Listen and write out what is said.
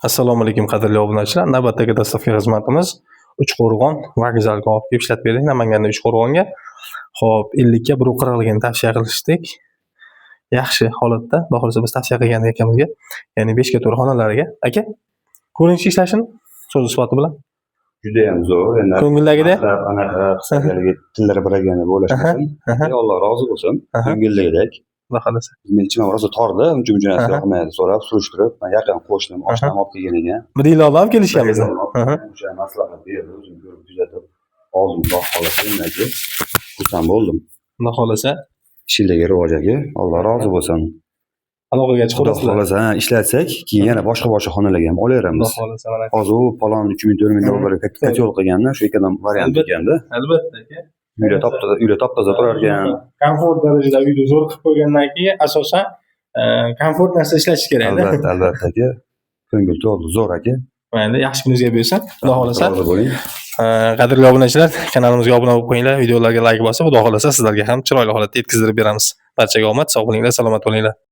Assalomu alaykum qadrli obunachilar. Navbatdagi dastlabki xizmatimiz Uchqo'rg'on vokzalga olib kelib ishlatib berdik. Namanganda Uchqo'rg'onga. Xo'p, 50 ga 1.40 tavsiya qilishdik. Yaxshi holatda, xudo xolasa biz tavsiya qilgan ekanimizga, ya'ni 5 ga to'g'ri xonalariga. Aka, ko'rinishi ishlashini so'z sifati bilan juda ham zo'r. Endi ko'ngildagidek anaqa qisqalarga tillari biragani bo'lishmasin. Alloh rozi bo'lsin. Ko'ngildagidek. xudo xolasa. Men ichim rosa tordi, uncha narsa yoqmaydi so'rab, surishtirib, men yaqin qo'shnim, oshnam olib kelgan ekan. Bir yil oldin olib kelishganmiz. O'sha maslahat berdi, o'zim ko'rib kuzatib, oldim, xudo xolasa, innaki xursand bo'ldim. Xudo xolasa, Ishildagi rivojaga Alloh rozi bo'lsin. aloqaga Xudo chiqarasizlar. xolasa, ishlatsak, keyin yana boshqa xonalarga ham Xudo olaveramiz. xolasa, mana Hozir u palon 3000-4000 dollarga katyol qilganda, shu ikkadan variant ekanda. albatta aka. Uyda top-toza turar ekan. Komfort darajada uyni zo'r qilib qo'ygandan keyin asosan komfort narsa ishlash kerak. Albatta aka. Ko'ngil to'ldi, zo'r aka. Mayli, yaxshi kuningizga bersin. Xudo xolasa. Rozi bo'ling. Qadrli obunachilar, kanalimizga obuna bo'lib qo'yinglar, videolarga like bosib, xudo xolasa sizlarga ham chiroyli holatda yetkazib beramiz. Barchaga omad, sog' bo'linglar, salomat bo'linglar.